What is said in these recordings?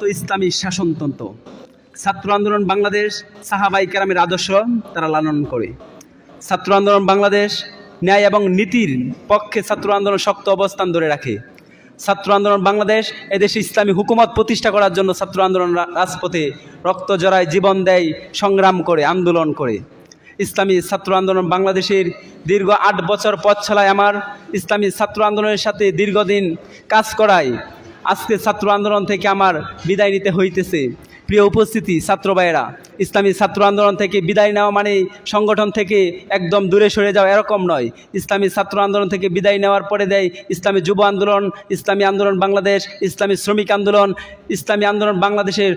সর্বশক্ত ইসলামী শাসনতন্ত্র। ছাত্র আন্দোলন বাংলাদেশ সাহাবাই কেরামের আদর্শ তারা লালন করে। ছাত্র আন্দোলন বাংলাদেশ ন্যায় এবং নীতির পক্ষে ছাত্র আন্দোলন শক্ত অবস্থান ধরে রাখে। ছাত্র আন্দোলন বাংলাদেশ এদেশে ইসলামী হুকুমত প্রতিষ্ঠা করার জন্য ছাত্র আন্দোলন রাজপথে রক্ত জড়ায়, জীবন দেয়, সংগ্রাম করে, আন্দোলন করে। ইসলামী ছাত্র আন্দোলন বাংলাদেশের দীর্ঘ ৮ বছর পথ চলায় আমার, ইসলামী ছাত্র আন্দোলনের সাথে দীর্ঘদিন কাজ করায় আজকে ছাত্র আন্দোলন থেকে আমার বিদায় নিতে হইতেছে। প্রিয় উপস্থিতি, ছাত্র ভাইয়েরা, ইসলামী ছাত্র আন্দোলন থেকে বিদায় নেওয়া মানে সংগঠন থেকে একদম দূরে সরে যাওয়া এরকম নয়। ইসলামী ছাত্র আন্দোলন থেকে বিদায় নেওয়ার পরে দেয় ইসলামী যুব আন্দোলন, ইসলামী আন্দোলন বাংলাদেশ, ইসলামী শ্রমিক আন্দোলন, ইসলামী আন্দোলন বাংলাদেশের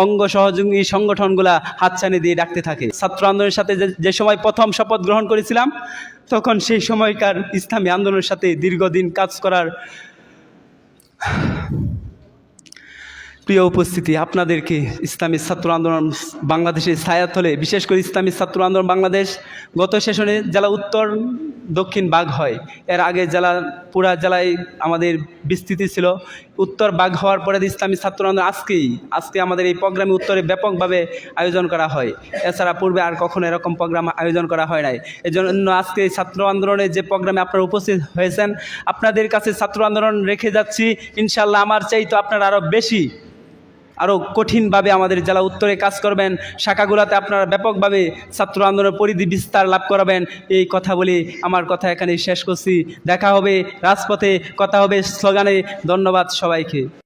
অঙ্গ সহযোগী সংগঠনগুলা হাতছানি দিয়ে ডাকতে থাকে। ছাত্র আন্দোলনের সাথে যে সময় প্রথম শপথ গ্রহণ করেছিলাম, তখন সেই সময়কার ইসলামী আন্দোলনের সাথে দীর্ঘদিন কাজ করার প্রিয় উপস্থিতি, আপনাদেরকে ইসলামী ছাত্র আন্দোলন বাংলাদেশের ছায়াতলে, বিশেষ করে ইসলামী ছাত্র আন্দোলন বাংলাদেশ গত সেশনে জেলা উত্তর দক্ষিণ ভাগ হয়। এর আগে পুরা জেলায় আমাদের বিস্তৃতি ছিল। উত্তর ভাগ হওয়ার পরে ইসলামী ছাত্র আন্দোলন আজকে আমাদের এই প্রোগ্রামে উত্তরে ব্যাপকভাবে আয়োজন করা হয়। এছাড়া পূর্বে আর কখনো এরকম প্রোগ্রাম আয়োজন করা হয় নাই। এজন্য আজকে ছাত্র আন্দোলনের যে প্রোগ্রামে আপনারা উপস্থিত হয়েছেন, আপনাদের কাছে ছাত্র আন্দোলন রেখে যাচ্ছি। ইনশাল্লাহ আমার চাইতে আপনারা আরও বেশি, আরও কঠিনভাবে আমাদের জেলা উত্তরে কাজ করবেন। শাখাগুলোতে আপনারা ব্যাপকভাবে ছাত্র আন্দোলনের পরিধি বিস্তার লাভ করাবেন। এই কথা বলে আমার কথা এখানে শেষ করছি। দেখা হবে রাজপথে, কথা হবে স্লোগানে। ধন্যবাদ সবাইকে।